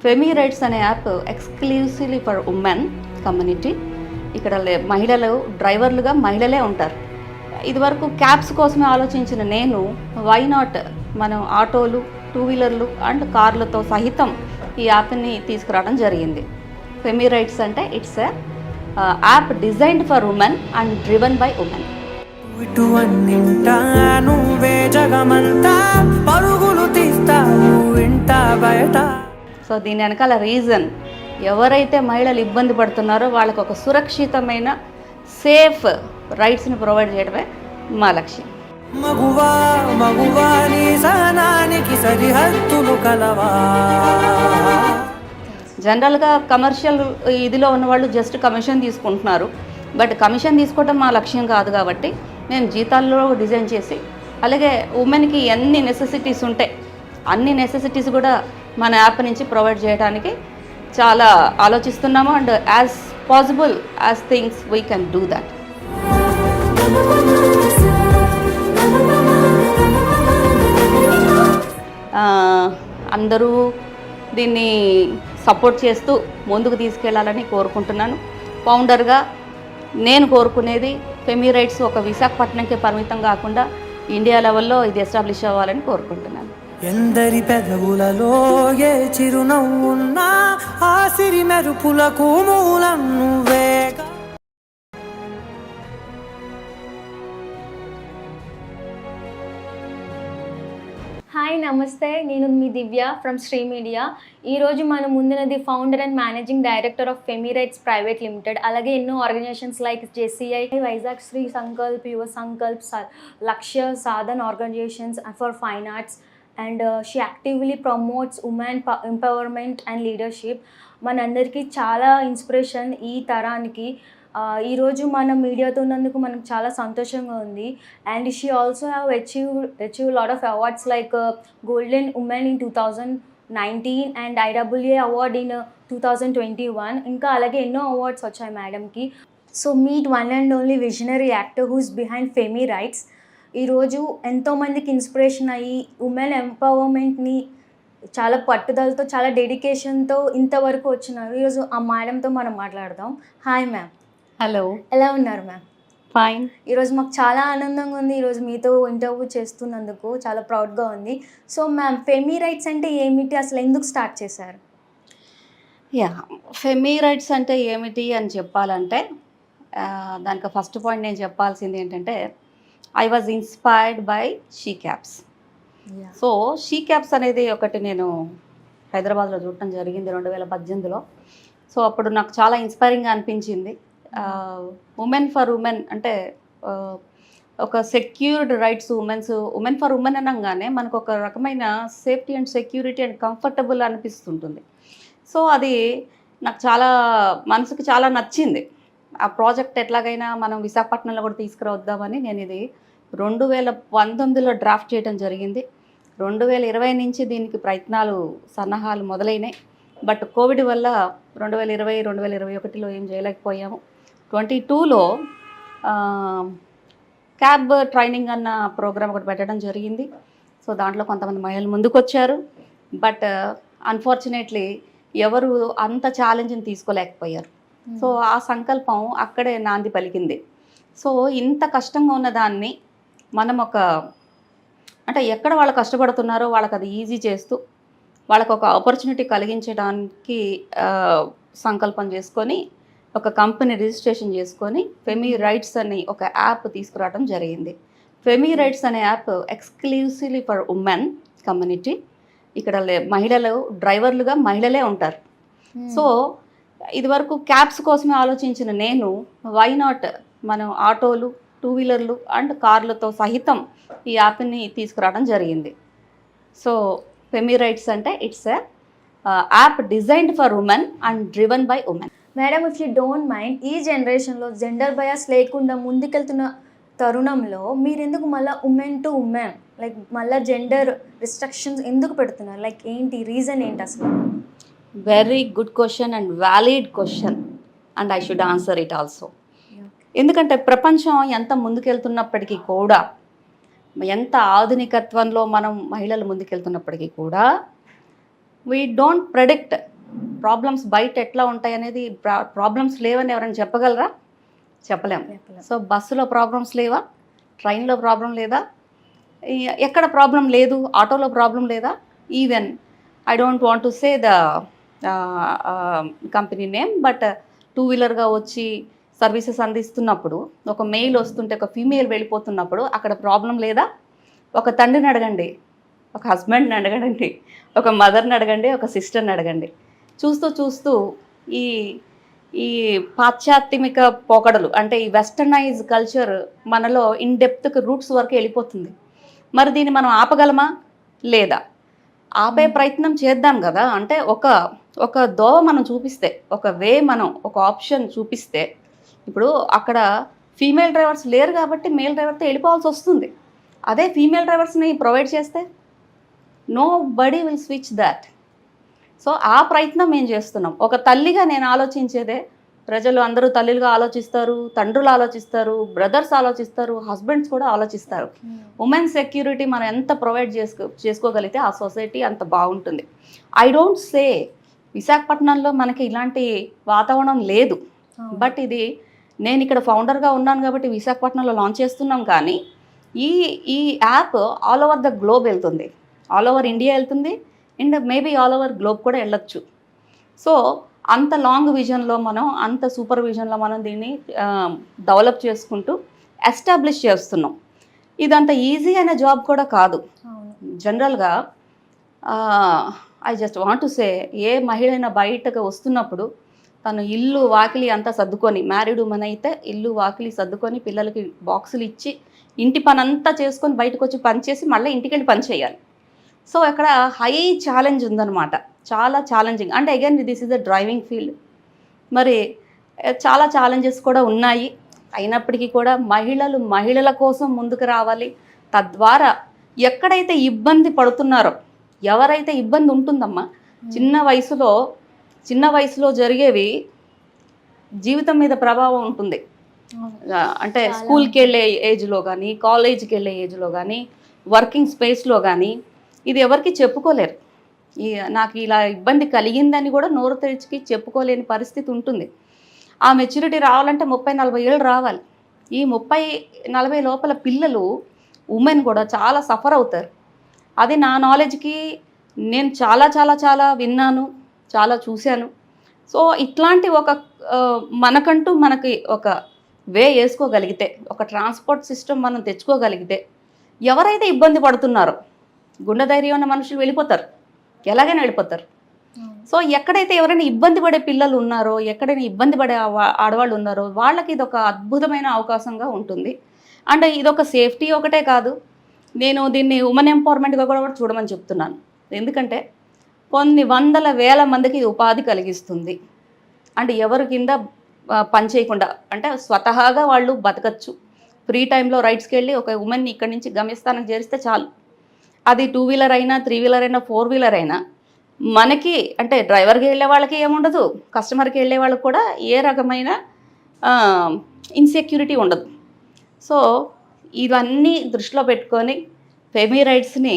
ఫెమీ rights అనే app exclusively for women community. ఇక్కడ మహిళలు డ్రైవర్లుగా మహిళలే ఉంటారు. ఇదివరకు క్యాబ్స్ కోసమే ఆలోచించిన నేను వై నాట్ మనం ఆటోలు, టూ వీలర్లు అండ్ కార్లతో సహితం ఈ యాప్ని తీసుకురావడం జరిగింది. ఫెమీ రైట్స్ అంటే it's a app designed for women and driven by women. So దీని వెనకాల రీజన్, ఎవరైతే మహిళలు ఇబ్బంది పడుతున్నారో వాళ్ళకు ఒక సురక్షితమైన సేఫ్ రైట్స్ని ప్రొవైడ్ చేయడమే మా లక్ష్యం. జనరల్గా కమర్షియల్ ఇదిలో ఉన్నవాళ్ళు జస్ట్ కమిషన్ తీసుకుంటున్నారు. బట్ కమిషన్ తీసుకోవడం మా లక్ష్యం కాదు కాబట్టి మేము జీతాల్లో డిజైన్ చేసి, అలాగే ఉమెన్కి ఎన్ని నెసెసిటీస్ ఉంటాయి అన్ని నెసెసిటీస్ కూడా మన యాప్ నుంచి ప్రొవైడ్ చేయడానికి చాలా ఆలోచిస్తున్నాము. And as possible as things we can do that. అందరూ దీన్ని సపోర్ట్ చేస్తూ ముందుకు తీసుకెళ్లాలని కోరుకుంటున్నాను. ఫౌండర్గా నేను కోరుకునేది ఫెమీ రైట్స్ ఒక విశాఖపట్నంకే పరిమితం కాకుండా ఇండియా లెవెల్లో ఇది ఎస్టాబ్లిష్ అవ్వాలని కోరుకుంటున్నాను. ఎందరి పెదవులలో ఏ చిరునవ్వున్నా ఆ సిరి మెరుపులకు మూలం నువ్వేగా. హాయ్, నమస్తే. నేను మీ దివ్య ఫ్రమ్ శ్రీ మీడియా. ఈరోజు మనం ముందున్నది founder and managing director of Femi rights private limited, అలాగే ఎన్నో organisations like JCI, Vizag Sri Sankalp, Yuva Sankalp, Lakshya Sadhan organisations for fine arts, and she actively promotes women empowerment and leadership. మనందరికీ చాలా ఇన్స్పిరేషన్ ఈ తరానికి. ఈరోజు మనం మీడియాతో ఉన్నందుకు మనకు చాలా సంతోషంగా ఉంది. And she also have achieve lot of awards like golden women in 2019 and IAA award in 2021. ఇంకా అలాగే ఎన్నో అవార్డ్స్ వచ్చాయి మేడంకి. So meet one and only visionary actor who's behind Femi rights. ఈరోజు ఎంతోమందికి ఇన్స్పిరేషన్ అయ్యి ఉమెన్ ఎంపవర్మెంట్ని చాలా పట్టుదలతో, చాలా డెడికేషన్తో ఇంతవరకు వచ్చినారు. ఈరోజు ఆ మేడంతో మనం మాట్లాడదాం. Hi ma'am. హలో, ఎలా ఉన్నారు మ్యామ్? ఫైన్. ఈరోజు మాకు చాలా ఆనందంగా ఉంది. ఈరోజు మీతో ఇంటర్వ్యూ చేస్తున్నందుకు చాలా ప్రౌడ్గా ఉంది. సో మ్యామ్, ఫెమీ రైట్స్ అంటే ఏమిటి, అసలు ఎందుకు స్టార్ట్ చేశారు? ఫెమీ రైట్స్ అంటే ఏమిటి అని చెప్పాలంటే దానికి ఫస్ట్ పాయింట్ నేను చెప్పాల్సింది ఏంటంటే I was inspired by she cabs. So she cabs అనేది ఒకటి నేను హైదరాబాద్లో చూడటం జరిగింది 2018లో. సో అప్పుడు నాకు చాలా ఇన్స్పైరింగ్గా అనిపించింది. ఉమెన్ ఫర్ ఉమెన్ అంటే ఒక secured rights women for women అనగానే మనకు ఒక రకమైన safety and security and comfortable అనిపిస్తుంటుంది. సో అది నాకు చాలా మనసుకు చాలా నచ్చింది. ఆ ప్రాజెక్ట్ ఎట్లాగైనా మనం విశాఖపట్నంలో కూడా తీసుకురావద్దామని నేను ఇది 2019లో డ్రాఫ్ట్ చేయడం జరిగింది. 2020 నుంచి దీనికి ప్రయత్నాలు సన్నాహాలు మొదలైనాయి. బట్ కోవిడ్ వల్ల 2020, 2021లో ఏం చేయలేకపోయాము. 22లో క్యాబ్ ట్రైనింగ్ అన్న ప్రోగ్రామ్ ఒకటి పెట్టడం జరిగింది. సో దాంట్లో కొంతమంది మహిళలు ముందుకు వచ్చారు. బట్ అన్ఫార్చునేట్లీ ఎవరు అంత ఛాలెంజ్ని తీసుకోలేకపోయారు. సో ఆ సంకల్పం అక్కడే నాంది పలికింది. సో ఇంత కష్టంగా ఉన్న దాన్ని మనం అంటే ఎక్కడ వాళ్ళు కష్టపడుతున్నారో వాళ్ళకి అది ఈజీ చేస్తూ వాళ్ళకు ఒక ఆపర్చునిటీ కలిగించడానికి సంకల్పం చేసుకొని ఒక కంపెనీ రిజిస్ట్రేషన్ చేసుకొని ఫెమీ రైట్స్ అని ఒక యాప్ తీసుకురావడం జరిగింది. ఫెమీ రైట్స్ అనే app exclusively for women community. ఇక్కడ మహిళలు డ్రైవర్లుగా మహిళలే ఉంటారు. సో ఇదివరకు క్యాబ్స్ కోసమే ఆలోచించిన నేను వై నాట్ మనం ఆటోలు, టూ వీలర్లు అండ్ కార్లతో సహితం ఈ యాప్ని తీసుకురావడం జరిగింది. సో ఫెమీ రైట్స్ అంటే it's a app designed for women and driven by women. Madam, if you don't mind, ఈ జనరేషన్లో జెండర్ బయాస్ లేకుండా ముందుకెళ్తున్న తరుణంలో మీరు ఎందుకు మళ్ళీ ఉమెన్ టు ఉమెన్, లైక్ మళ్ళీ జెండర్ రిస్ట్రిక్షన్స్ ఎందుకు పెడుతున్నారు? లైక్ ఏంటి రీజన్ ఏంటి అసలు? Very good question and valid question and I should answer it also. ఎందుకంటే ప్రపంచం ఎంత ముందుకెళ్తున్నప్పటికీ కూడా, ఎంత ఆధునికత్వంలో మనం మహిళలు ముందుకెళ్తున్నప్పటికీ కూడా వీ డోంట్ ప్రెడిక్ట్ ప్రాబ్లమ్స్ బయట ఎట్లా ఉంటాయి అనేది ప్రాబ్లమ్స్ లేవని ఎవరైనా చెప్పగలరా? చెప్పలేము. సో బస్సులో ప్రాబ్లమ్స్ లేవా? ట్రైన్లో ప్రాబ్లం లేదా? ఎక్కడ ప్రాబ్లం లేదు? ఆటోలో ప్రాబ్లం లేదా? Even I don't want to say the company name, but two వీలర్గా వచ్చి సర్వీసెస్ అందిస్తున్నప్పుడు ఒక మెయిల్ వస్తుంటే ఒక ఫీమేల్ వెళ్ళిపోతున్నప్పుడు అక్కడ ప్రాబ్లం లేదా? ఒక తండ్రిని అడగండి, ఒక హస్బెండ్ని అడగండి, ఒక మదర్ని అడగండి, ఒక సిస్టర్ని అడగండి. చూస్తూ చూస్తూ ఈ ఈ పాశ్చాత్యమిక పోకడలు అంటే ఈ వెస్టర్నైజ్ కల్చర్ మనలో ఇన్ డెప్త్కి రూట్స్ వరకు వెళ్ళిపోతుంది. మరి దీన్ని మనం ఆపగలమా లేదా? ఆపే ప్రయత్నం చేద్దాం కదా. అంటే ఒక దోవ మనం చూపిస్తే, ఒక వే మనం ఒక ఆప్షన్ చూపిస్తే, ఇప్పుడు అక్కడ ఫీమేల్ డ్రైవర్స్ లేరు కాబట్టి మేల్ డ్రైవర్తో వెళ్ళిపోవాల్సి వస్తుంది. అదే ఫీమేల్ డ్రైవర్స్ని ప్రొవైడ్ చేస్తే nobody will switch that. So ఆ ప్రయత్నం మేము చేస్తున్నాం. ఒక తల్లిగా నేను ఆలోచించేదే, ప్రజలు అందరూ తల్లులుగా ఆలోచిస్తారు, తండ్రులు ఆలోచిస్తారు, బ్రదర్స్ ఆలోచిస్తారు, హస్బెండ్స్ కూడా ఆలోచిస్తారు. ఉమెన్ సెక్యూరిటీ మనం ఎంత ప్రొవైడ్ చేసుకోగలిగితే ఆ సొసైటీ అంత బాగుంటుంది. ఐ డోంట్ సే విశాఖపట్నంలో మనకి ఇలాంటి వాతావరణం లేదు, బట్ ఇది నేను ఇక్కడ ఫౌండర్గా ఉన్నాను కాబట్టి విశాఖపట్నంలో లాంచ్ చేస్తున్నాం. కానీ ఈ app all over the globe వెళ్తుంది, ఆల్ ఓవర్ ఇండియా వెళ్తుంది, and maybe all over globe కూడా వెళ్ళొచ్చు. సో అంత లాంగ్ విజన్లో మనం, అంత సూపర్ విజన్లో మనం దీన్ని డెవలప్ చేసుకుంటూ ఎస్టాబ్లిష్ చేస్తున్నాం. ఇదంత ఈజీ అయిన జాబ్ కూడా కాదు. జనరల్గా I just want to say, ఏ మహిళైనా బయటకు వస్తున్నప్పుడు తను ఇల్లు వాకిలి అంతా సర్దుకొని, మ్యారీడ్ ఉమెన్ అయితే ఇల్లు వాకిలి సర్దుకొని పిల్లలకి బాక్సులు ఇచ్చి ఇంటి పని అంతా చేసుకొని బయటకు వచ్చి పని చేసి మళ్ళీ ఇంటికి వెళ్ళి పని చేయాలి. సో అక్కడ హై ఛాలెంజ్ ఉందన్నమాట, చాలా ఛాలెంజింగ్. అంటే again this is a driving field. మరి చాలా ఛాలెంజెస్ కూడా ఉన్నాయి. అయినప్పటికీ కూడా మహిళల కోసం ముందుకు రావాలి. తద్వారా ఎక్కడైతే ఇబ్బంది పడుతున్నారో, ఎవరైతే ఇబ్బంది ఉంటుందమ్మా, చిన్న వయసులో జరిగేవి జీవితం మీద ప్రభావం ఉంటుంది. అంటే స్కూల్కి వెళ్ళే ఏజ్లో కానీ, కాలేజీకి వెళ్ళే ఏజ్లో కానీ, వర్కింగ్ స్పేస్లో కానీ ఇది ఎవరికి చెప్పుకోలేరు. నాకు ఇలా ఇబ్బంది కలిగిందని కూడా నోరు తెరిచి చెప్పుకోలేని పరిస్థితి ఉంటుంది. ఆ మెచ్యూరిటీ రావాలంటే 30-40 ఏళ్ళు రావాలి. ఈ 30-40 లోపల పిల్లలు, ఉమెన్ కూడా చాలా సఫర్ అవుతారు. అది నా నాలెడ్జ్కి నేను చాలా చాలా చాలా విన్నాను, చాలా చూశాను. సో ఇట్లాంటి మనకి ఒక వే వేసుకోగలిగితే, ఒక ట్రాన్స్పోర్ట్ సిస్టమ్ మనం తెచ్చుకోగలిగితే, ఎవరైతే ఇబ్బంది పడుతున్నారో, గుండె ధైర్యం ఉన్న మనుషులు వెళ్ళిపోతారు, ఎలాగైనా వెళ్ళిపోతారు. సో ఎక్కడైతే ఎవరైనా ఇబ్బంది పడే పిల్లలు ఉన్నారో, ఎక్కడైనా ఇబ్బంది పడే ఆడవాళ్ళు ఉన్నారో, వాళ్ళకి ఇది ఒక అద్భుతమైన అవకాశంగా ఉంటుంది. అండ్ ఇదొక సేఫ్టీ ఒకటే కాదు, నేను దీన్ని ఉమెన్ ఎంపవర్మెంట్గా కూడా చూడమని చెప్తున్నాను. ఎందుకంటే కొన్ని వందల వేల మందికి ఉపాధి కలిగిస్తుంది. అంటే ఎవరి కింద పని చేయకుండా, అంటే స్వతహాగా వాళ్ళు బతకచ్చు. ఫ్రీ టైంలో రైడ్స్కి వెళ్ళి ఒక ఉమెన్ని ఇక్కడి నుంచి గమ్యస్థానం చేరిస్తే చాలు. అది 2 వీలర్ అయినా, 3 వీలర్ అయినా, 4 వీలర్ అయినా మనకి, అంటే డ్రైవర్కి వెళ్ళే వాళ్ళకి ఏముండదు, కస్టమర్కి వెళ్ళే వాళ్ళకి కూడా ఏ రకమైన ఇన్సెక్యూరిటీ ఉండదు. సో ఇవన్నీ దృష్టిలో పెట్టుకొని ఫెమీ రైడ్స్ని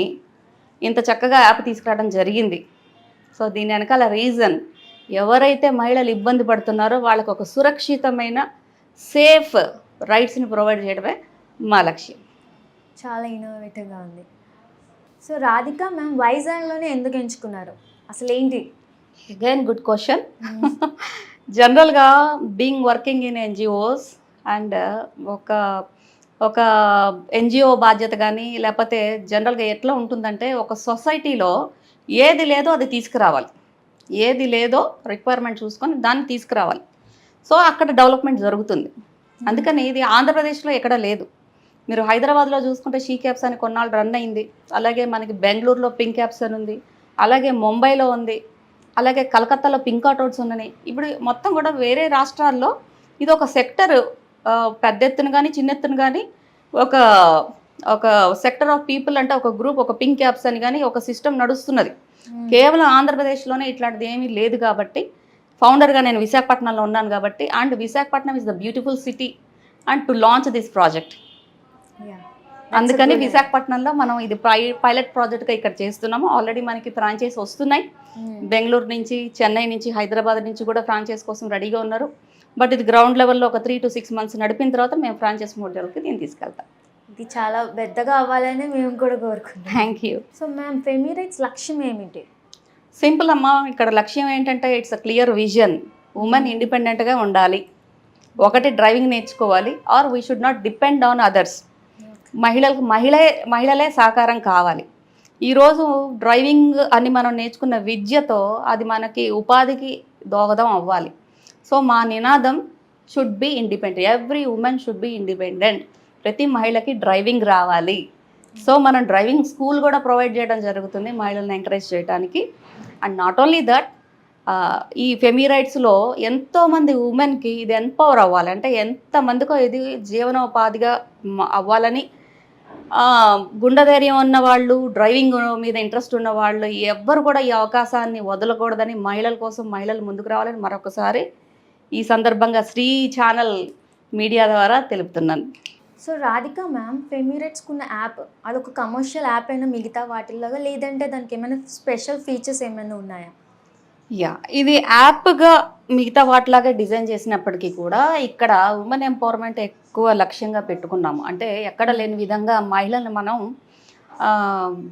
ఇంత చక్కగా యాప్ తీసుకురావడం జరిగింది. సో దీని వెనకాల రీజన్, ఎవరైతే మహిళలు ఇబ్బంది పడుతున్నారో వాళ్ళకు ఒక సురక్షితమైన సేఫ్ రైడ్స్ని ప్రొవైడ్ చేయడమే మా లక్ష్యం. చాలా ఇన్నోవేటివ్గా ఉంది. సో రాధిక మ్యామ్ వైజాగ్లోనే ఎందుకు ఎంచుకున్నారు, అసలు ఏంటి? Again good question. జనరల్గా being working in NGOs and ఒక ఎన్జిఓ బాధ్యత కానీ, లేకపోతే జనరల్గా ఎట్లా ఉంటుందంటే, ఒక సొసైటీలో ఏది లేదో అది తీసుకురావాలి, ఏది లేదో రిక్వైర్మెంట్ చూసుకొని దాన్ని తీసుకురావాలి. సో అక్కడ డెవలప్మెంట్ జరుగుతుంది. అందుకని ఇది ఆంధ్రప్రదేశ్లో ఎక్కడ లేదు. మీరు హైదరాబాద్లో చూసుకుంటే షీ క్యాబ్స్ అని కొన్నాళ్ళు రన్ అయింది, అలాగే మనకి బెంగళూరులో పింక్ క్యాబ్స్ అని ఉంది, అలాగే ముంబైలో ఉంది, అలాగే కలకత్తాలో పింక్ ఆటోస్ ఉన్నాయి. ఇప్పుడు మొత్తం కూడా వేరే రాష్ట్రాల్లో ఇది ఒక సెక్టర్, పెద్ద ఎత్తున కానీ చిన్న ఎత్తున కానీ ఒక సెక్టర్ ఆఫ్ పీపుల్, అంటే ఒక గ్రూప్, ఒక పింక్ క్యాబ్స్ అని కానీ ఒక సిస్టమ్ నడుస్తున్నది. కేవలం ఆంధ్రప్రదేశ్లోనే ఇట్లాంటిది ఏమీ లేదు కాబట్టి, ఫౌండర్గా నేను విశాఖపట్నంలో ఉన్నాను కాబట్టి, and Visakhapatnam is the beautiful city and to launch this project. అందుకని విశాఖపట్నంలో మనం ఇది పైలట్ ప్రాజెక్ట్గా ఇక్కడ చేస్తున్నాము. ఆల్రెడీ మనకి ఫ్రాంచైజ్ వస్తున్నాయి. బెంగళూరు నుంచి, చెన్నై నుంచి, హైదరాబాద్ నుంచి కూడా ఫ్రాంచైజ్ కోసం రెడీగా ఉన్నారు. బట్ ఇది గ్రౌండ్ లెవెల్లో ఒక 3 to 6 months నడిపిన తర్వాత మేము ఫ్రాంచైజ్ మోడల్కి దీన్ని తీసుకెళ్తాం. ఇది చాలా పెద్దగా అవ్వాలని మేము కూడా కోరుకుంటాం. Thank you. So ma'am, FemiRides లక్ష్యం ఏమిటి? సింపుల్ అమ్మా, ఇక్కడ లక్ష్యం ఏంటంటే it's a clear vision. Women ఇండిపెండెంట్గా ఉండాలి, ఒకటి డ్రైవింగ్ నేర్చుకోవాలి, or we should not depend on others. మహిళలే సహకారం కావాలి. ఈరోజు డ్రైవింగ్ అని మనం నేర్చుకున్న విద్యతో అది మనకి ఉపాధికి దోహదం అవ్వాలి. సో మా నినాదం should be independent, every women should be independent. ప్రతి మహిళకి డ్రైవింగ్ రావాలి. సో మనం డ్రైవింగ్ స్కూల్ కూడా ప్రొవైడ్ చేయడం జరుగుతుంది మహిళలను ఎంకరేజ్ చేయడానికి. అండ్ నాట్ ఓన్లీ దట్, ఈ ఫెమిరైట్స్లో ఎంతోమంది ఉమెన్కి ఇది ఎంపవర్ అవ్వాలి, అంటే ఎంతమందికో ఇది జీవనోపాధిగా అవ్వాలని గుండెధైర్యం ఉన్న వాళ్ళు, డ్రైవింగ్ మీద ఇంట్రెస్ట్ ఉన్న వాళ్ళు ఎవ్వరు కూడా ఈ అవకాశాన్ని వదలకూడదని, మహిళల కోసం మహిళలు ముందుకు రావాలని మరొకసారి ఈ సందర్భంగా శ్రీ ఛానల్ మీడియా ద్వారా తెలుపుతున్నాను. సో రాధిక మ్యామ్, ఫెమిరైట్స్కి ఉన్న యాప్ అదొక కమర్షియల్ యాప్ అయినా మిగతా వాటిల్లాగా, లేదంటే దానికి ఏమైనా స్పెషల్ ఫీచర్స్ ఏమైనా ఉన్నాయా? యా, ఇది యాప్గా మిగతా వాటిలాగా డిజైన్ చేసినప్పటికీ కూడా ఇక్కడ ఉమెన్ ఎంపవర్మెంట్ ఎక్కువ లక్ష్యంగా పెట్టుకున్నాము. అంటే ఎక్కడ లేని విధంగా మహిళలను మనం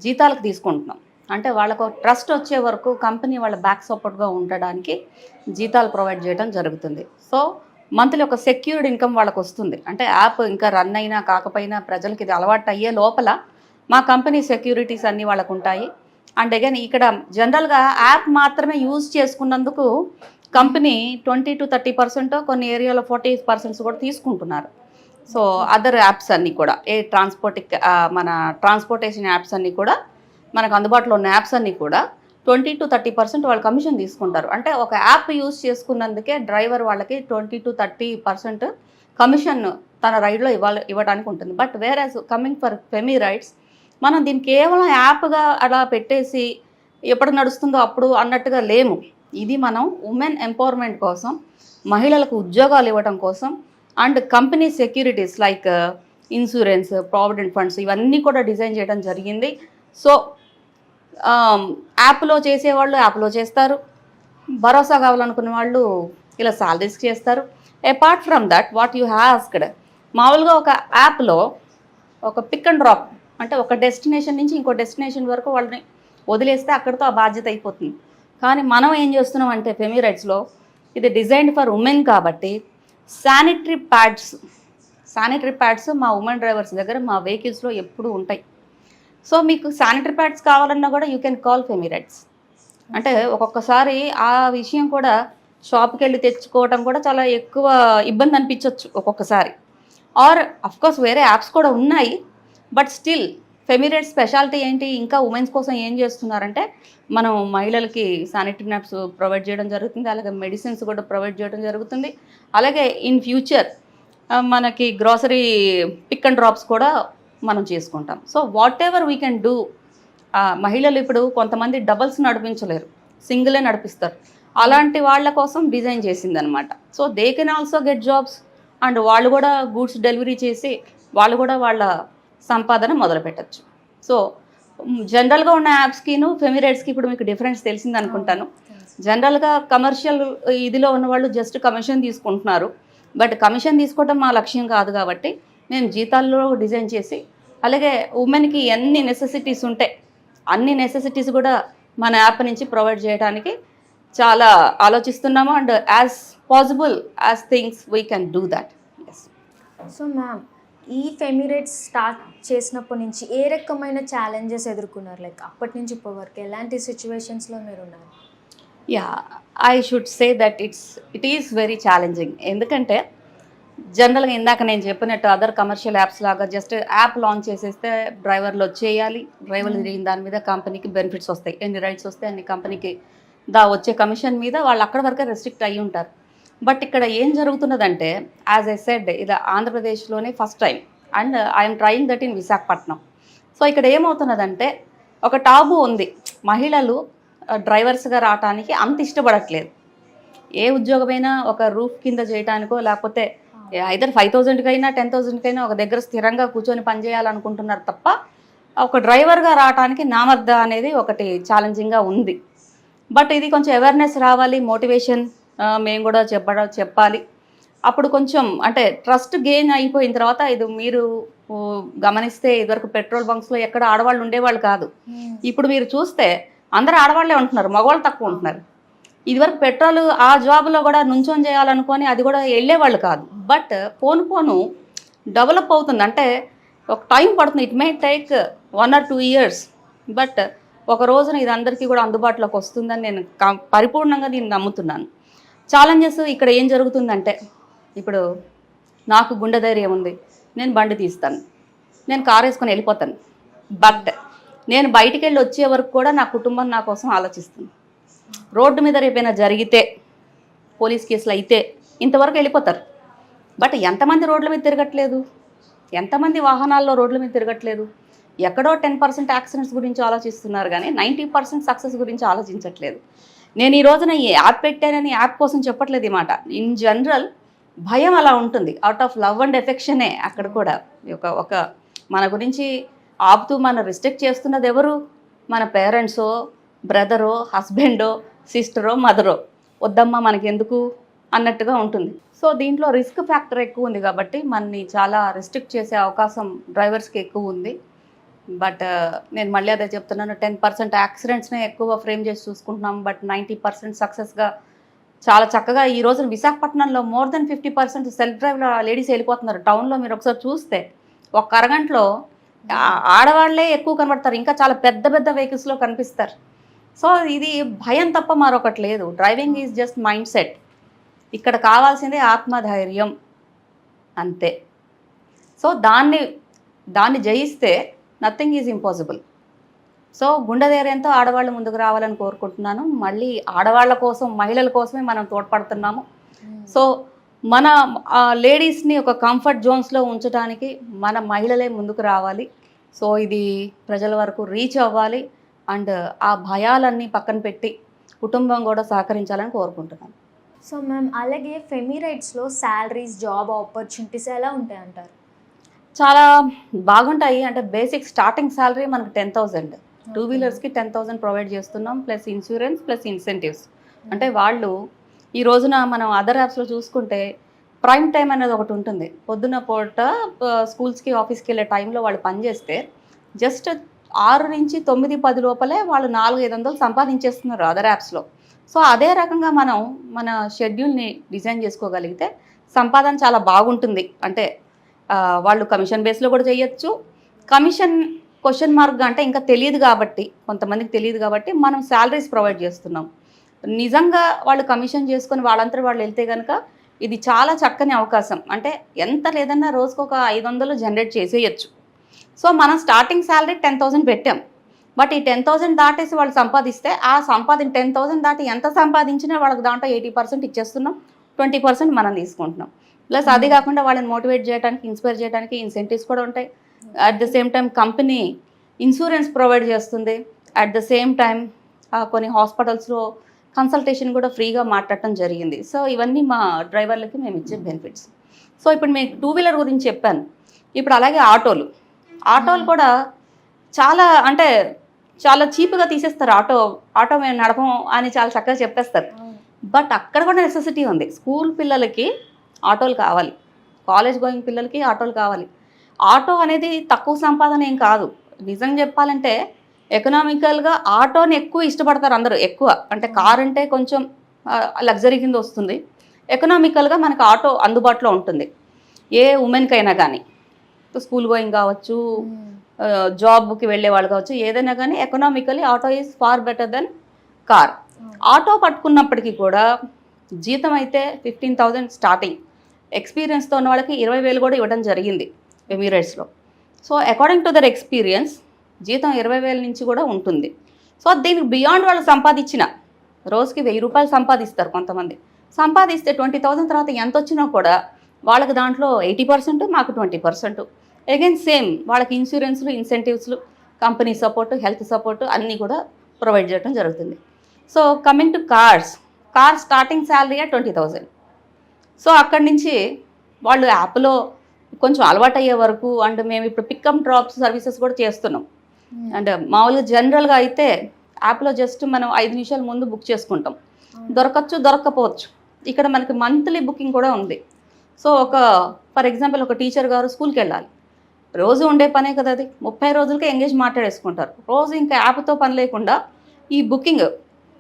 జీతాలకు తీసుకుంటున్నాం. అంటే వాళ్ళకు ట్రస్ట్ వచ్చే వరకు కంపెనీ వాళ్ళ బ్యాక్ సపోర్ట్గా ఉండడానికి జీతాలు ప్రొవైడ్ చేయడం జరుగుతుంది. సో మంత్లీ ఒక సెక్యూర్డ్ ఇన్కమ్ వాళ్ళకు వస్తుంది. అంటే యాప్ ఇంకా రన్ అయినా కాకపోయినా ప్రజలకి ఇది అలవాటు అయ్యే లోపల మా కంపెనీ సెక్యూరిటీస్ అన్నీ వాళ్ళకు ఉంటాయి. అండ్ అగైన్ ఇక్కడ జనరల్గా యాప్ మాత్రమే యూజ్ చేసుకున్నందుకు కంపెనీ 20 to 30%, కొన్ని ఏరియాలో 40% కూడా తీసుకుంటున్నారు. సో అదర్ యాప్స్ అన్నీ కూడా మన ట్రాన్స్పోర్టేషన్ యాప్స్ అన్నీ కూడా మనకు అందుబాటులో ఉన్న యాప్స్ అన్నీ కూడా 20 to 30% వాళ్ళు కమిషన్ తీసుకుంటారు. అంటే ఒక యాప్ యూజ్ చేసుకున్నందుకే డ్రైవర్ వాళ్ళకి 20 to 30% కమిషన్ తన రైడ్లో ఇవ్వడానికి ఉంటుంది. బట్ వేర్ కమింగ్ ఫర్ ఫెమిరైట్స్, మనం దీన్ని కేవలం యాప్గా అలా పెట్టేసి ఎప్పుడు నడుస్తుందో అప్పుడు అన్నట్టుగా లేము. ఇది మనం ఉమెన్ ఎంపవర్మెంట్ కోసం, మహిళలకు ఉద్యోగాలు ఇవ్వడం కోసం, and company securities like insurance, provident funds ఇవన్నీ కూడా డిజైన్ చేయడం జరిగింది. సో యాప్లో చేసేవాళ్ళు యాప్లో చేస్తారు, భరోసా కావాలనుకునే వాళ్ళు ఇలా సాలరీస్ చేస్తారు. Apart from that, what you asked, మామూలుగా ఒక యాప్లో ఒక పిక్ అండ్ డ్రాప్, అంటే ఒక డెస్టినేషన్ నుంచి ఇంకో డెస్టినేషన్ వరకు వాళ్ళని వదిలేస్తే అక్కడితో ఆ బాధ్యత అయిపోతుంది. కానీ మనం ఏం చేస్తున్నాం అంటే ఫెమిరైట్స్లో ఇది డిజైన్డ్ ఫర్ ఉమెన్ కాబట్టి శానిటరీ ప్యాడ్స్ మా ఉమెన్ డ్రైవర్స్ దగ్గర మా వెహికల్స్లో ఎప్పుడూ ఉంటాయి. సో మీకు శానిటరీ ప్యాడ్స్ కావాలన్నా కూడా యూ కెన్ కాల్ ఫెమిరైట్స్. అంటే ఒక్కొక్కసారి ఆ విషయం కూడా షాప్కి వెళ్ళి తెచ్చుకోవడం కూడా చాలా ఎక్కువ ఇబ్బంది అనిపించవచ్చు ఒక్కొక్కసారి. ఆర్ అఫ్కోర్స్ వేరే యాప్స్ కూడా ఉన్నాయి, బట్ స్టిల్ ఫెమిరైట్స్ స్పెషాలిటీ ఏంటి, ఇంకా ఉమెన్స్ కోసం ఏం చేస్తున్నారంటే మనం మహిళలకి శానిటరీ నాప్స్ ప్రొవైడ్ చేయడం జరుగుతుంది, అలాగే మెడిసిన్స్ కూడా ప్రొవైడ్ చేయడం జరుగుతుంది. అలాగే ఇన్ ఫ్యూచర్ మనకి గ్రాసరీ పిక్ అండ్ డ్రాప్స్ కూడా మనం చేసుకుంటాం. So what ever we can do. మహిళలు ఇప్పుడు కొంతమంది డబల్స్ నడిపించలేరు, సింగిలే నడిపిస్తారు. అలాంటి వాళ్ళ కోసం డిజైన్ చేసిందనమాట. So they can also get jobs, and వాళ్ళు కూడా గూడ్స్ డెలివరీ చేసి వాళ్ళు కూడా వాళ్ళ సంపాదన మొదలు పెట్టచ్చు. సో జనరల్గా ఉన్న యాప్స్కిను ఫెమిరైట్స్కి ఇప్పుడు మీకు డిఫరెన్స్ తెలిసింది అనుకుంటాను. జనరల్గా కమర్షియల్ ఇదిలో ఉన్న వాళ్ళు జస్ట్ కమిషన్ తీసుకుంటున్నారు. బట్ కమిషన్ తీసుకోవడం మా లక్ష్యం కాదు కాబట్టి మేము జీతాల్లో డిజైన్ చేసి, అలాగే ఉమెన్కి ఎన్ని నెసెసిటీస్ ఉంటాయి అన్ని నెసెసిటీస్ కూడా మన యాప్ నుంచి ప్రొవైడ్ చేయడానికి చాలా ఆలోచిస్తున్నాము. And as possible as things we can do that. Yes. So ma'am, ఈ ఫెమిరైట్స్ స్టార్ట్ చేసినప్పటి నుంచి ఏ రకమైన ఛాలెంజెస్ ఎదుర్కొన్నారు? లైక్ అప్పటి నుంచి ఇప్పటి వరకు ఎలాంటి సిచ్యువేషన్స్లో మీరు ఉన్నారు? Yeah, I should say that it is very challenging. ఎందుకంటే జనరల్గా ఇందాక నేను చెప్పినట్టు అదర్ కమర్షియల్ యాప్స్ లాగా జస్ట్ యాప్ లాంచ్ చేసేస్తే డ్రైవర్లు వచ్చేయాలి, డ్రైవర్లు తిరిగిన దాని మీద కంపెనీకి బెనిఫిట్స్ వస్తాయి, ఎన్ని రైట్స్ వస్తాయి అన్ని కంపెనీకి వచ్చే కమిషన్ మీద వాళ్ళు అక్కడ వరకే రెస్ట్రిక్ట్ అయ్యి ఉంటారు. బట్ ఇక్కడ ఏం జరుగుతున్నదంటే, యాజ్ ఐ సెడ్, ఇది ఆంధ్రప్రదేశ్లోనే first time, and I'm trying that in Visakhapatnam. So ఇక్కడ ఏమవుతున్నదంటే ఒక టాబు ఉంది, మహిళలు డ్రైవర్స్గా రావడానికి అంత ఇష్టపడట్లేదు. ఏ ఉద్యోగమైనా ఒక రూఫ్ కింద చేయడానికో లేకపోతే ఐదర్ 5,000కైనా 10,000కైనా ఒక దగ్గర స్థిరంగా కూర్చొని పనిచేయాలనుకుంటున్నారు తప్ప ఒక డ్రైవర్గా రావడానికి నామర్ద అనేది ఒకటి ఛాలెంజింగ్గా ఉంది. బట్ ఇది కొంచెం అవేర్నెస్ రావాలి, మోటివేషన్ మేము కూడా చెప్పాలి. అప్పుడు కొంచెం అంటే ట్రస్ట్ గెయిన్ అయిపోయిన తర్వాత ఇది మీరు గమనిస్తే ఇదివరకు పెట్రోల్ బంక్స్లో ఎక్కడ ఆడవాళ్ళు ఉండేవాళ్ళు కాదు. ఇప్పుడు మీరు చూస్తే అందరూ ఆడవాళ్ళే ఉంటున్నారు, మగవాళ్ళు తక్కువ ఉంటున్నారు. ఇదివరకు పెట్రోల్ ఆ జాబ్లో కూడా నుంచొని చేయాలనుకొని అది కూడా వెళ్ళేవాళ్ళు కాదు. బట్ పోను డెవలప్ అవుతుంది, అంటే ఒక టైం పడుతుంది. It may take 1 or 2 years. But ఒక రోజున ఇది అందరికీ కూడా అందుబాటులోకి వస్తుందని నేను పరిపూర్ణంగా నేను నమ్ముతున్నాను. ఛాలెంజెస్ ఇక్కడ ఏం జరుగుతుందంటే, ఇప్పుడు నాకు గుండె ధైర్యం ఉంది, నేను బండి తీస్తాను, నేను కారు వేసుకొని వెళ్ళిపోతాను. బట్ నేను బయటికి వెళ్ళి వచ్చే వరకు కూడా నా కుటుంబం నా కోసం ఆలోచిస్తుంది. రోడ్డు మీద రేపైనా జరిగితే, పోలీస్ కేసులు అయితే ఇంతవరకు వెళ్ళిపోతారు. బట్ ఎంతమంది రోడ్ల మీద తిరగట్లేదు, ఎంతమంది వాహనాల్లో రోడ్ల మీద తిరగట్లేదు. ఎక్కడో 10% యాక్సిడెంట్స్ గురించి ఆలోచిస్తున్నారు కానీ 90% సక్సెస్ గురించి ఆలోచించట్లేదు. నేను ఈ రోజున ఈ యాప్ పెట్టానని యాప్ కోసం చెప్పట్లేదు ఈ మాట. ఇన్ జనరల్ భయం అలా ఉంటుంది. అవుట్ ఆఫ్ లవ్ అండ్ ఎఫెక్షనే అక్కడ కూడా ఒక మన గురించి ఆపుతూ మన రిస్ట్రిక్ట్ చేస్తున్నది ఎవరు? మన పేరెంట్సో, బ్రదరో, హస్బెండో, సిస్టరో, మదరో. వద్దమ్మా మనకెందుకు అన్నట్టుగా ఉంటుంది. సో దీంట్లో రిస్క్ ఫ్యాక్టర్ ఎక్కువ ఉంది కాబట్టి మనని చాలా రిస్ట్రిక్ట్ చేసే అవకాశం డ్రైవర్స్కి ఎక్కువ ఉంది. బట్ నేను మళ్ళీ అదే చెప్తున్నాను, 10% యాక్సిడెంట్స్నే ఎక్కువ ఫ్రేమ్ చేసి చూసుకుంటున్నాం. బట్ 90% సక్సెస్గా చాలా చక్కగా ఈ రోజున విశాఖపట్నంలో మోర్ దెన్ 50% సెల్ఫ్ డ్రైవ్లో లేడీస్ వెళ్ళిపోతున్నారు. టౌన్లో మీరు ఒకసారి చూస్తే ఒక అరగంటలో ఆడవాళ్లే ఎక్కువ కనబడతారు, ఇంకా చాలా పెద్ద పెద్ద వెహికల్స్లో కనిపిస్తారు. సో ఇది భయం తప్ప మరొకటి లేదు. Driving is just mind set. ఇక్కడ కావాల్సిందే ఆత్మధైర్యం అంతే. సో దాన్ని జయిస్తే నథింగ్ ఈజ్ ఇంపాసిబుల్. సో గుండె ధైర్యంతో ఆడవాళ్ళు ముందుకు రావాలని కోరుకుంటున్నాను. మళ్ళీ ఆడవాళ్ళ కోసం, మహిళల కోసమే మనం తోడ్పడుతున్నాము. సో మన లేడీస్ని ఒక కంఫర్ట్ జోన్స్లో ఉంచడానికి మన మహిళలే ముందుకు రావాలి. సో ఇది ప్రజల వరకు రీచ్ అవ్వాలి. అండ్ ఆ భయాలన్నీ పక్కన పెట్టి కుటుంబం కూడా సహకరించాలని కోరుకుంటున్నాను. సో మ్యామ్, అలాగే ఫెమిరైట్స్లో శాలరీస్, జాబ్ ఆపర్చునిటీస్ ఎలా ఉంటాయంటారు? చాలా బాగుంటాయి. అంటే బేసిక్ స్టార్టింగ్ శాలరీ మనకు 10,000. 2 వీలర్స్కి 10,000 ప్రొవైడ్ చేస్తున్నాం, ప్లస్ ఇన్సూరెన్స్, ప్లస్ ఇన్సెంటివ్స్. అంటే వాళ్ళు ఈ రోజున మనం అదర్ యాప్స్లో చూసుకుంటే ప్రైమ్ టైం అనేది ఒకటి ఉంటుంది. పొద్దున్న పూట స్కూల్స్కి, ఆఫీస్కి వెళ్ళే టైంలో వాళ్ళు పనిచేస్తే జస్ట్ 6 నుంచి 9, 10 లోపలే వాళ్ళు 400-500 సంపాదించేస్తున్నారు అదర్ యాప్స్లో. సో అదే రకంగా మనం మన షెడ్యూల్ని డిజైన్ చేసుకోగలిగితే సంపాదన చాలా బాగుంటుంది. అంటే వాళ్ళు కమిషన్ బేస్లో కూడా చేయొచ్చు. కమిషన్ క్వశ్చన్ మార్క్ అంటే ఇంకా తెలియదు కాబట్టి, కొంతమందికి తెలియదు కాబట్టి మనం శాలరీస్ ప్రొవైడ్ చేస్తున్నాం. నిజంగా వాళ్ళు కమిషన్ చేసుకొని వాళ్ళంతా వాళ్ళు వెళ్తే కనుక ఇది చాలా చక్కని అవకాశం. అంటే ఎంత లేదన్నా రోజుకు ఒక 500 జనరేట్ చేసేయచ్చు. సో మనం స్టార్టింగ్ శాలరీ 10,000 పెట్టాం. బట్ ఈ 10,000 దాటేసి వాళ్ళు సంపాదిస్తే ఆ 10,000 దాటి ఎంత సంపాదించినా వాళ్ళకి దాంట్లో 80% ఇచ్చేస్తున్నాం, 20% మనం తీసుకుంటున్నాం. ప్లస్ అది కాకుండా వాళ్ళని మోటివేట్ చేయడానికి, ఇన్స్పైర్ చేయడానికి ఇన్సెంటివ్స్ కూడా ఉంటాయి. At the same time company insurance provide చేస్తుంది. అట్ ద సేమ్ టైం కొన్ని హాస్పిటల్స్లో కన్సల్టేషన్ కూడా ఫ్రీగా మాట్లాడటం జరిగింది. సో ఇవన్నీ మా డ్రైవర్లకి మేము ఇచ్చే బెనిఫిట్స్. సో ఇప్పుడు మీకు 2 వీలర్ గురించి చెప్పాను. ఇప్పుడు అలాగే ఆటోలు కూడా చాలా చీప్గా తీసేస్తారు. ఆటో మేము నడపం అని చాలా చక్కగా చెప్పేస్తారు. బట్ అక్కడ కూడా నెసెసిటీ ఉంది. స్కూల్ పిల్లలకి ఆటోలు కావాలి, కాలేజ్ గోయింగ్ పిల్లలకి ఆటోలు కావాలి. ఆటో అనేది తక్కువ సంపాదన ఏం కాదు. నిజం చెప్పాలంటే ఎకనామికల్గా ఆటోని ఎక్కువ ఇష్టపడతారు అందరూ. ఎక్కువ అంటే కార్ అంటే కొంచెం లగ్జరీ కింద వస్తుంది. ఎకనామికల్గా మనకు ఆటో అందుబాటులో ఉంటుంది ఏ ఉమెన్కైనా కానీ. స్కూల్ గోయింగ్ కావచ్చు, జాబ్కి వెళ్ళే వాళ్ళు కావచ్చు, ఏదైనా కానీ economically auto is far better than car. Auto పట్టుకున్నప్పటికీ కూడా జీతం అయితే 15,000 స్టార్టింగ్. ఎక్స్పీరియన్స్తో ఉన్న వాళ్ళకి 20,000 కూడా ఇవ్వడం జరిగింది ఎమిరేట్స్లో. So according to their experience జీతం 20,000 నుంచి కూడా ఉంటుంది. సో దీనికి బియాండ్ వాళ్ళు సంపాదించిన రోజుకి 1,000 రూపాయలు సంపాదిస్తారు కొంతమంది. సంపాదిస్తే 20,000 తర్వాత ఎంత వచ్చినా కూడా వాళ్ళకి దాంట్లో 80%, మాకు 20%. అగైన్ సేమ్ వాళ్ళకి ఇన్సూరెన్స్లు, ఇన్సెంటివ్స్లు, కంపెనీ సపోర్టు, హెల్త్ సపోర్టు అన్నీ కూడా ప్రొవైడ్ చేయడం జరుగుతుంది. So coming to car starting salary 20,000. So అక్కడి నుంచి వాళ్ళు యాప్లో కొంచెం అలవాటు అయ్యే వరకు అండ్ మేము ఇప్పుడు పికప్ డ్రాప్స్ సర్వీసెస్ కూడా చేస్తున్నాం. అండ్ మామూలుగా జనరల్గా అయితే యాప్లో జస్ట్ మనం 5 నిమిషాల ముందు బుక్ చేసుకుంటాం, దొరకచ్చు దొరక్కపోవచ్చు. ఇక్కడ మనకి మంత్లీ బుకింగ్ కూడా ఉంది. సో ఫర్ ఎగ్జాంపుల్ ఒక టీచర్ గారు స్కూల్కి వెళ్ళాలి, రోజు ఉండే పనే కదా అది, 30 రోజులకే ఎంగేజ్ మాట్లాడేసుకుంటారు. రోజు ఇంకా యాప్తో పని లేకుండా ఈ బుకింగ్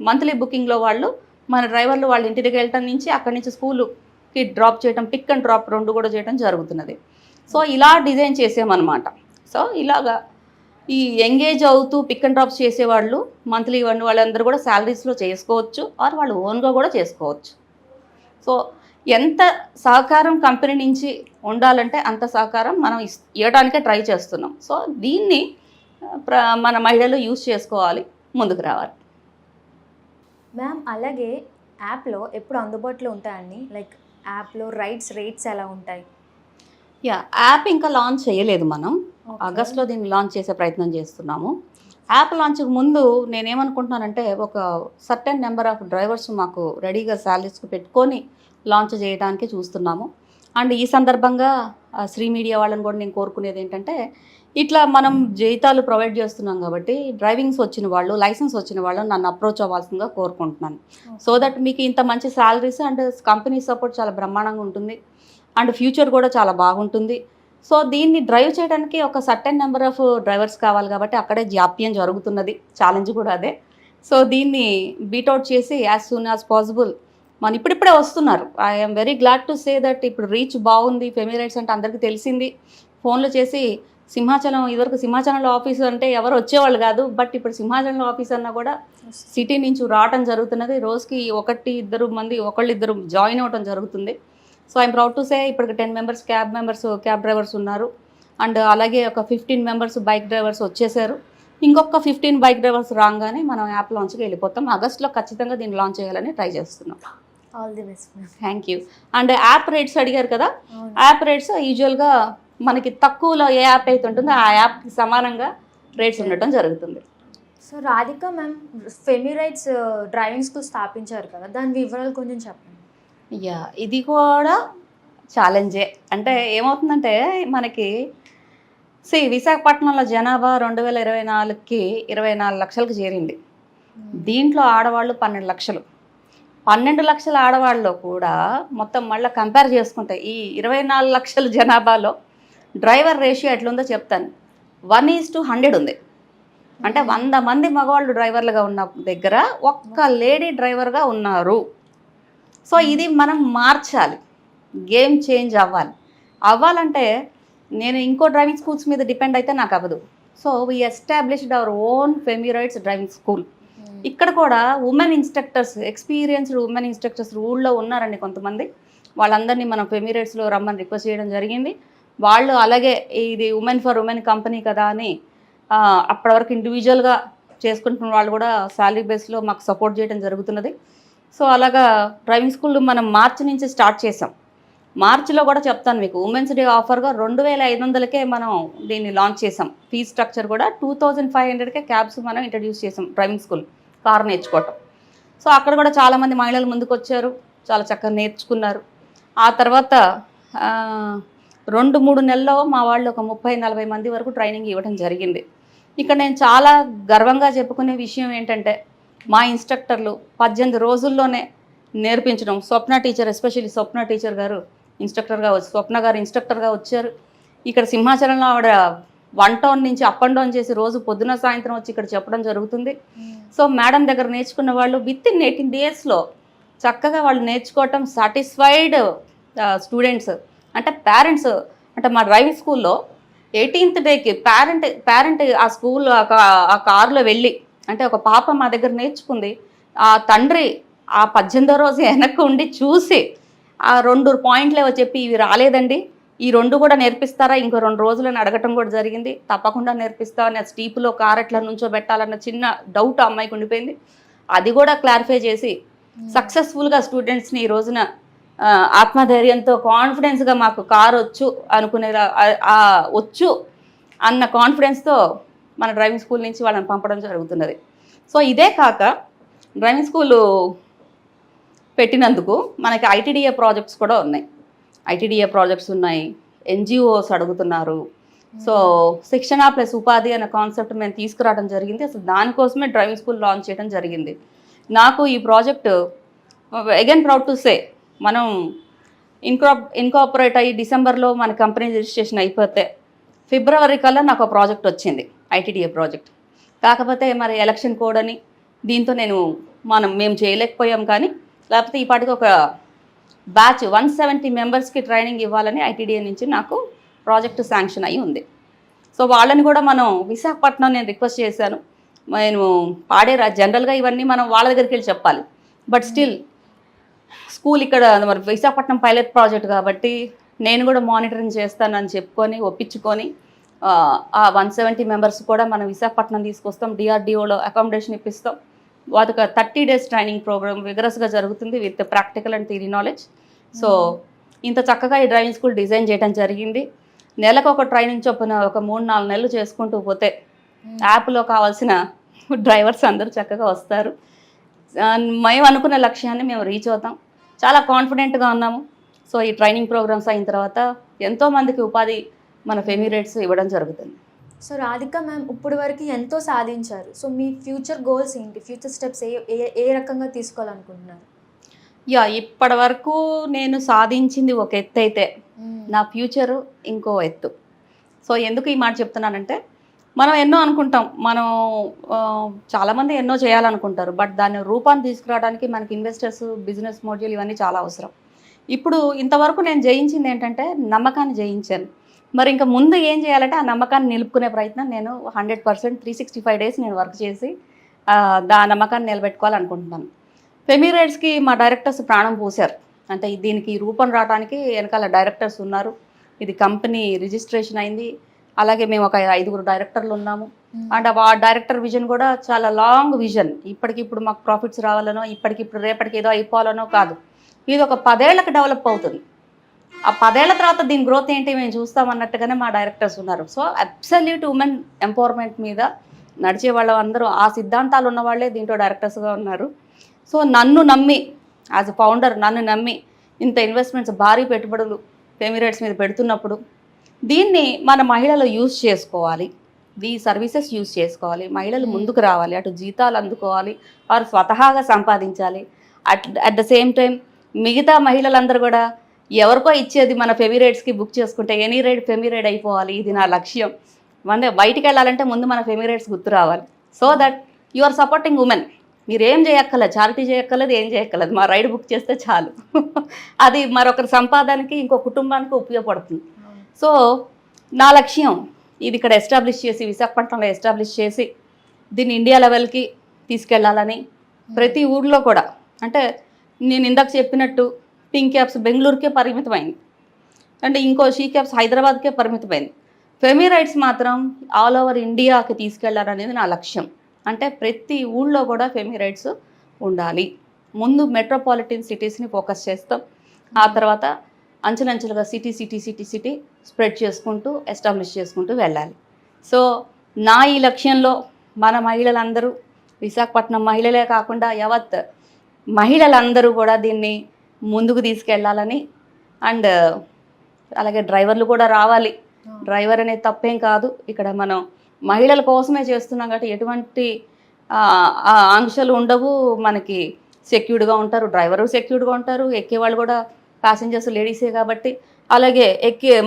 మంత్లీ బుకింగ్లో వాళ్ళు మన డ్రైవర్లు వాళ్ళ ఇంటి దగ్గర వెళ్ళటం నుంచి అక్కడి నుంచి స్కూలుకి డ్రాప్ చేయడం, పిక్ అండ్ డ్రాప్ 2 కూడా చేయడం జరుగుతున్నది. సో ఇలా డిజైన్ చేసామన్నమాట. సో ఇలాగా ఈ ఎంగేజ్ అవుతూ పిక్ అండ్ డ్రాప్స్ చేసేవాళ్ళు మంత్లీ వాళ్ళందరూ కూడా శాలరీస్లో చేసుకోవచ్చు, ఆర్ వాళ్ళు ఓన్గా కూడా చేసుకోవచ్చు. సో ఎంత సహకారం కంపెనీ నుంచి ఉండాలంటే అంత సహకారం మనం ఇవ్వడానికే ట్రై చేస్తున్నాం. సో దీన్ని మన మహిళలు యూజ్ చేసుకోవాలి, ముందుకు రావాలి. మ్యామ్ అలాగే యాప్లో ఎప్పుడు అందుబాటులో ఉంటాయండి? లైక్ యాప్లో రేట్స్ ఎలా ఉంటాయి? యాప్ ఇంకా లాంచ్ చేయలేదు మనం. ఆగస్ట్లో దీన్ని లాంచ్ చేసే ప్రయత్నం చేస్తున్నాము. యాప్ లాంచ్కి ముందు నేనేమనుకుంటున్నానంటే ఒక సర్టెన్ నెంబర్ ఆఫ్ డ్రైవర్స్ మాకు రెడీగా శాలరీస్కి పెట్టుకొని లాంచ్ చేయడానికి చూస్తున్నాము. అండ్ ఈ సందర్భంగా శ్రీ మీడియా వాళ్ళని కూడా నేను కోరుకునేది ఏంటంటే, ఇట్లా మనం జీతాలు ప్రొవైడ్ చేస్తున్నాం కాబట్టి డ్రైవింగ్స్ వచ్చిన వాళ్ళు, లైసెన్స్ వచ్చిన వాళ్ళు నన్ను అప్రోచ్ అవ్వాల్సిందిగా కోరుకుంటున్నాను. సో దట్ మీకు ఇంత మంచి శాలరీస్ అండ్ కంపెనీ సపోర్ట్ చాలా బ్రహ్మాండంగా ఉంటుంది అండ్ ఫ్యూచర్ కూడా చాలా బాగుంటుంది. సో దీన్ని డ్రైవ్ చేయడానికి ఒక సర్టెన్ నెంబర్ ఆఫ్ డ్రైవర్స్ కావాలి కాబట్టి అక్కడే జాప్యం జరుగుతున్నది, ఛాలెంజ్ కూడా అదే. సో దీన్ని బీట్అవుట్ చేసి యాజ్ సూన్ యాజ్ పాసిబుల్ మన ఇప్పుడిప్పుడే వస్తున్నారు. I'm very glad to say that ఇప్పుడు రీచ్ బాగుంది. ఫెమీ రైట్స్ అంటే అందరికీ తెలిసింది. ఫోన్లు చేసి సింహాచలం, ఇదివరకు సింహాచలంలో ఆఫీస్ అంటే ఎవరు వచ్చేవాళ్ళు కాదు, బట్ ఇప్పుడు సింహాచలంలో ఆఫీస్ అన్నా కూడా సిటీ నుంచి రావడం జరుగుతున్నది. రోజుకి 1-2 మంది, 1-2 జాయిన్ అవ్వడం జరుగుతుంది. So I'm proud to say ఇప్పటికి 10 మెంబర్స్ క్యాబ్ డ్రైవర్స్ ఉన్నారు. అండ్ అలాగే ఒక 15 మెంబర్స్ బైక్ డ్రైవర్స్ వచ్చేసారు. ఇంకొక 15 బైక్ డ్రైవర్స్ రాగానే మనం యాప్ లాంచ్కి వెళ్ళిపోతాం. ఆగస్ట్లో ఖచ్చితంగా దీన్ని లాంచ్ చేయాలని ట్రై చేస్తున్నాం. All the best. Thank you. And app rates అడిగారు కదా, యాప్ రేట్స్ యూజువల్గా మనకి తక్కువలో ఏ యాప్ అయితే ఉంటుందో ఆ యాప్కి సమానంగా రేట్స్ ఉండటం జరుగుతుంది. So Radhika ma'am, Femi rights driving school స్థాపించారు కదా, దాని వివరాలు కొంచెం చెప్పండి. ఇది కూడా ఛాలెంజే. అంటే ఏమవుతుందంటే మనకి విశాఖపట్నంలో జనాభా 2024కి 24 లక్షలకు చేరింది. దీంట్లో ఆడవాళ్ళు 12 లక్షలు. 12 లక్షల ఆడవాళ్ళలో కూడా మొత్తం మళ్ళీ కంపేర్ చేసుకుంటే ఈ 24 లక్షల జనాభాలో డ్రైవర్ రేషియో ఎట్లుందో చెప్తాను. 1:100 ఉంది. అంటే 100 మంది మగవాళ్ళు డ్రైవర్లుగా ఉన్న దగ్గర ఒక్క లేడీ డ్రైవర్గా ఉన్నారు. సో ఇది మనం మార్చాలి, గేమ్ చేంజ్ అవ్వాలంటే నేను ఇంకో డ్రైవింగ్ స్కూల్స్ మీద డిపెండ్ అయితే నాకు అవ్వదు. So we established our own Femi rights driving school. ఇక్కడ కూడా women instructors, experienced women instructors ఊళ్ళో ఉన్నారండి కొంతమంది. వాళ్ళందరినీ మనం ఫెమీ రైట్స్లో రమ్మని రిక్వెస్ట్ చేయడం జరిగింది. వాళ్ళు అలాగే ఇది ఉమెన్ ఫర్ ఉమెన్ కంపెనీ కదా అని అప్పటి వరకు ఇండివిజువల్గా చేసుకుంటున్న వాళ్ళు కూడా శాలరీ బేస్లో మాకు సపోర్ట్ చేయడం జరుగుతున్నది. సో అలాగా డ్రైవింగ్ స్కూల్ మనం మార్చి నుంచి స్టార్ట్ చేసాం. మార్చిలో కూడా చెప్తాను మీకు, ఉమెన్స్ డే ఆఫర్గా 2500కే మనం దీన్ని లాంచ్ చేసాం. ఫీజ్ స్ట్రక్చర్ కూడా 2500కే క్యాబ్స్ మనం ఇంట్రడ్యూస్ చేసాం డ్రైవింగ్ స్కూల్, కారు నేర్చుకోవటం. సో అక్కడ కూడా చాలామంది మహిళలు ముందుకు వచ్చారు, చాలా చక్కగా నేర్చుకున్నారు. ఆ తర్వాత 2-3 నెలల్లో మా వాళ్ళు ఒక 30-40 మంది వరకు ట్రైనింగ్ ఇవ్వడం జరిగింది. ఇక్కడ నేను చాలా గర్వంగా చెప్పుకునే విషయం ఏంటంటే, మా ఇన్స్ట్రక్టర్లు 18 రోజుల్లోనే నేర్పించడం. స్వప్న టీచర్, ఎస్పెషల్లీ స్వప్న టీచర్ గారు స్వప్న గారు ఇన్స్ట్రక్టర్గా వచ్చారు. ఇక్కడ సింహాచలంలో ఆవిడ 1 టౌన్ నుంచి అప్ అండ్ డౌన్ చేసి రోజు పొద్దున సాయంత్రం వచ్చి ఇక్కడ చెప్పడం జరుగుతుంది. సో మేడం దగ్గర నేర్చుకున్న వాళ్ళు విత్ ఇన్ 18 డేస్లో చక్కగా వాళ్ళు నేర్చుకోవటం, సాటిస్ఫైడ్ స్టూడెంట్స్. అంటే పేరెంట్స్, అంటే మా డ్రైవింగ్ స్కూల్లో 18th డేకి పేరెంట్ ఆ స్కూల్ ఆ కారులో వెళ్ళి, అంటే ఒక పాప మా దగ్గర నేర్చుకుంది, ఆ తండ్రి ఆ 18వ రోజు వెనక్కి ఉండి చూసి ఆ 2 పాయింట్లు చెప్పి, ఇవి రాలేదండి, ఈ 2 కూడా నేర్పిస్తారా, ఇంకో 2 రోజులని అడగటం కూడా జరిగింది. తప్పకుండా నేర్పిస్తా అని స్టీపులో కార్ ఎట్లా నుంచోబెట్టాలన్న చిన్న డౌట్ ఆ అమ్మాయికి ఉండిపోయింది. అది కూడా క్లారిఫై చేసి సక్సెస్ఫుల్గా స్టూడెంట్స్ని ఈ రోజున ఆత్మధైర్యంతో కాన్ఫిడెన్స్గా మాకు కారు వచ్చు అన్న కాన్ఫిడెన్స్తో మన డ్రైవింగ్ స్కూల్ నుంచి వాళ్ళని పంపడం జరుగుతున్నది. సో ఇదే కాక డ్రైవింగ్ స్కూలు పెట్టినందుకు మనకి ఐటీడీఏ ప్రాజెక్ట్స్ కూడా ఉన్నాయి. ఐటీడీఏ ప్రాజెక్ట్స్ ఉన్నాయి, ఎన్జిఓస్ అడుగుతున్నారు. సో శిక్షణ ప్లస్ ఉపాధి అనే కాన్సెప్ట్ మేము తీసుకురావడం జరిగింది. అసలు దానికోసమే డ్రైవింగ్ స్కూల్ లాంచ్ చేయడం జరిగింది. నాకు ఈ project again proud to say, మనం ఇన్కాపరేట్ అయ్యి డిసెంబర్లో మన కంపెనీ రిజిస్ట్రేషన్ అయిపోతే ఫిబ్రవరి కల్లా నాకు ఒక ప్రాజెక్ట్ వచ్చింది, ఐటీడీఏ ప్రాజెక్ట్. కాకపోతే మరి ఎలక్షన్ కోడ్ అని దీంతో మేము చేయలేకపోయాం. కానీ లేకపోతే ఈ పాటికి ఒక బ్యాచ్ 170 మెంబర్స్కి ట్రైనింగ్ ఇవ్వాలని ఐటీడీఏ నుంచి నాకు ప్రాజెక్టు శాంక్షన్ అయ్యి ఉంది. సో వాళ్ళని కూడా మనం విశాఖపట్నం నేను రిక్వెస్ట్ చేశాను. నేను జనరల్గా ఇవన్నీ మనం వాళ్ళ దగ్గరికి వెళ్ళి చెప్పాలి. బట్ స్టిల్ స్కూల్ ఇక్కడ మరి విశాఖపట్నం పైలట్ ప్రాజెక్ట్ కాబట్టి నేను కూడా మానిటరింగ్ చేస్తానని చెప్పుకొని ఒప్పించుకొని ఆ 170 మెంబర్స్ కూడా మనం విశాఖపట్నం తీసుకొస్తాం. డిఆర్డిఓలో అకామిడేషన్ ఇప్పిస్తాం. వాళ్ళకి 30 days ట్రైనింగ్ ప్రోగ్రామ్ విగరస్గా జరుగుతుంది with practical and theory knowledge. So ఇంత చక్కగా ఈ డ్రైవింగ్ స్కూల్ డిజైన్ చేయడం జరిగింది. నెలకు ఒక ట్రైనింగ్ చొప్పున ఒక 3-4 నెలలు చేసుకుంటూ పోతే యాప్లో కావాల్సిన డ్రైవర్స్ అందరూ చక్కగా వస్తారు. మేము అనుకున్న లక్ష్యాన్ని మేము రీచ్ అవుతాం. చాలా కాన్ఫిడెంట్గా ఉన్నాము. సో ఈ ట్రైనింగ్ ప్రోగ్రామ్స్ అయిన తర్వాత ఎంతోమందికి ఉపాధి మన ఫెమిరేట్స్ ఇవ్వడం జరుగుతుంది. సో రాధిక మ్యామ్ ఇప్పుడు వరకు ఎంతో సాధించారు. సో మీ ఫ్యూచర్ గోల్స్ ఏంటి, ఫ్యూచర్ స్టెప్స్ ఏ రకంగా తీసుకోవాలనుకుంటున్నారు? ఇప్పటి వరకు నేను సాధించింది ఒక ఎత్తు అయితే నా ఫ్యూచరు ఇంకో ఎత్తు. సో ఎందుకు ఈ మాట చెప్తున్నానంటే, మనం ఎన్నో అనుకుంటాం, మనం చాలామంది ఎన్నో చేయాలనుకుంటారు. బట్ దాన్ని రూపాన్ని తీసుకురావడానికి మనకి ఇన్వెస్టర్స్, బిజినెస్ మోడ్యూల్ ఇవన్నీ చాలా అవసరం. ఇప్పుడు ఇంతవరకు నేను జయించింది ఏంటంటే నమ్మకాన్ని జయించాను. మరి ఇంకా ముందు ఏం చేయాలంటే ఆ నమ్మకాన్ని నిలుపుకునే ప్రయత్నం నేను 100% 365 days నేను వర్క్ చేసి ఆ నమ్మకాన్ని నిలబెట్టుకోవాలనుకుంటున్నాను. ఫెమిరైడ్స్కి మా డైరెక్టర్స్ ప్రాణం పోశారు. అంటే దీనికి రూపం రావడానికి వెనకాల డైరెక్టర్స్ ఉన్నారు. ఇది కంపెనీ రిజిస్ట్రేషన్ అయింది. అలాగే మేము ఒక 5 డైరెక్టర్లు ఉన్నాము. అండ్ ఆ డైరెక్టర్ విజన్ కూడా చాలా లాంగ్ విజన్. ఇప్పటికిప్పుడు మాకు ప్రాఫిట్స్ రావాలనో, ఇప్పటికిప్పుడు రేపటికి ఏదో అయిపోవాలనో కాదు. ఇది ఒక 10 ఏళ్ళకి డెవలప్ అవుతుంది. ఆ 10 ఏళ్ల తర్వాత దీని గ్రోత్ ఏంటి మేము చూస్తామన్నట్టుగానే మా డైరెక్టర్స్ ఉన్నారు. సో అబ్సల్యూట్ ఉమెన్ ఎంపవర్మెంట్ మీద నడిచే వాళ్ళందరూ ఆ సిద్ధాంతాలు ఉన్న వాళ్ళే దీంట్లో డైరెక్టర్స్గా ఉన్నారు. సో నన్ను నమ్మి యాజ్ ఎ ఫౌండర్ నన్ను నమ్మి ఇంత ఇన్వెస్ట్మెంట్స్ భారీ పెట్టుబడులు ఫెమిరైట్స్ మీద పెడుతున్నప్పుడు దీన్ని మన మహిళలు యూజ్ చేసుకోవాలి, ఈ సర్వీసెస్ యూజ్ చేసుకోవాలి, మహిళలు ముందుకు రావాలి, అటు జీతాలు అందుకోవాలి, వారు స్వతహాగా సంపాదించాలి. అట్ ద సేమ్ టైం మిగతా మహిళలందరూ కూడా ఎవరికో ఇచ్చేది మన ఫెమిరైడ్స్కి బుక్ చేసుకుంటే ఎనీ రైడ్ ఫెమిరైడ్ అయిపోవాలి. ఇది నా లక్ష్యం. బయటికి వెళ్ళాలంటే ముందు మన ఫెమిరైడ్స్ గుర్తు రావాలి. So that you are supporting women. మీరు ఏం చేయక్కర్లేదు, చారిటీ చేయక్కర్లేదు, ఏం చేయక్కర్లేదు, మా రైడ్ బుక్ చేస్తే చాలు. అది మరొకరి సంపాదనకి ఇంకో కుటుంబానికి ఉపయోగపడుతుంది. సో నా లక్ష్యం ఇది ఇక్కడ ఎస్టాబ్లిష్ చేసి, విశాఖపట్నంలో ఎస్టాబ్లిష్ చేసి దీన్ని ఇండియా లెవెల్కి తీసుకెళ్లాలని, ప్రతి ఊర్లో కూడా, అంటే నేను ఇందాక చెప్పినట్టు పింక్ క్యాప్స్ బెంగళూరుకే పరిమితమైంది, అంటే ఇంకో షీ క్యాప్స్ హైదరాబాద్కే పరిమితమైంది. ఫెమిరైడ్స్ మాత్రం ఆల్ ఓవర్ ఇండియాకి తీసుకెళ్లాలనేది నా లక్ష్యం. అంటే ప్రతి ఊళ్ళో కూడా ఫెమిరైడ్స్ ఉండాలి. ముందు మెట్రోపాలిటన్ సిటీస్ని ఫోకస్ చేస్తాం, ఆ తర్వాత అంచెలంచెలుగా సిటీ స్ప్రెడ్ చేసుకుంటూ ఎస్టాబ్లిష్ చేసుకుంటూ వెళ్ళాలి. సో నా ఈ లక్ష్యంలో మన మహిళలందరూ, విశాఖపట్నం మహిళలే కాకుండా యావత్ మహిళలందరూ కూడా దీన్ని ముందుకు తీసుకెళ్ళాలని, అండ్ అలాగే డ్రైవర్లు కూడా రావాలి. డ్రైవర్ అనేది తప్పేం కాదు, ఇక్కడ మనం మహిళల కోసమే చేస్తున్నాం కాబట్టి ఎటువంటి ఆంక్షలు ఉండవు. మనకి సెక్యూర్డ్గా ఉంటారు, డ్రైవరు సెక్యూర్డ్గా ఉంటారు, ఎక్కేవాళ్ళు కూడా ప్యాసింజర్స్ లేడీసే కాబట్టి, అలాగే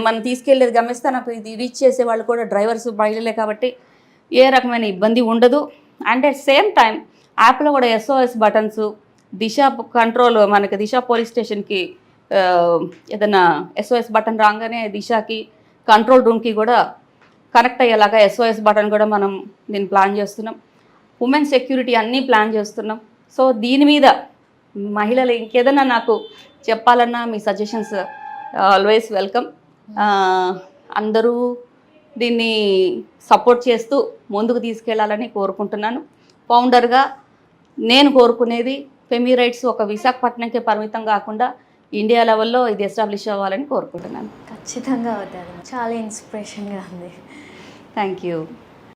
మనం తీసుకెళ్ళేది గమ్యస్థానం ఇది రీచ్ చేసే వాళ్ళు కూడా డ్రైవర్స్ మహిళలే కాబట్టి ఏ రకమైన ఇబ్బంది ఉండదు. అండ్ అట్ సేమ్ టైం యాప్లో కూడా SOS బటన్స్, దిశ కంట్రోల్, మనకి దిశ పోలీస్ స్టేషన్కి ఏదైనా SOS బటన్ రాగానే దిశకి కంట్రోల్ రూమ్కి కూడా కనెక్ట్ అయ్యేలాగా SOS బటన్ కూడా మనం దీన్ని ప్లాన్ చేస్తున్నాం. ఉమెన్ సెక్యూరిటీ అన్నీ ప్లాన్ చేస్తున్నాం. సో దీని మీద మహిళలు ఇంకేదైనా నాకు చెప్పాలన్నా మీ సజెషన్స్ ఆల్వేస్ వెల్కమ్. అందరూ దీన్ని సపోర్ట్ చేస్తూ ముందుకు తీసుకెళ్లాలని కోరుకుంటున్నాను. ఫౌండర్గా నేను కోరుకునేది ఫెమిరైడ్స్ ఒక విశాఖపట్నంకే పరిమితం కాకుండా ఇండియా లెవెల్లో ఇది ఎస్టాబ్లిష్ అవ్వాలని కోరుకుంటున్నాను. ఖచ్చితంగా అవుతుంది. చాలా ఇన్స్పిరేషన్గా ఉంది. Thank you.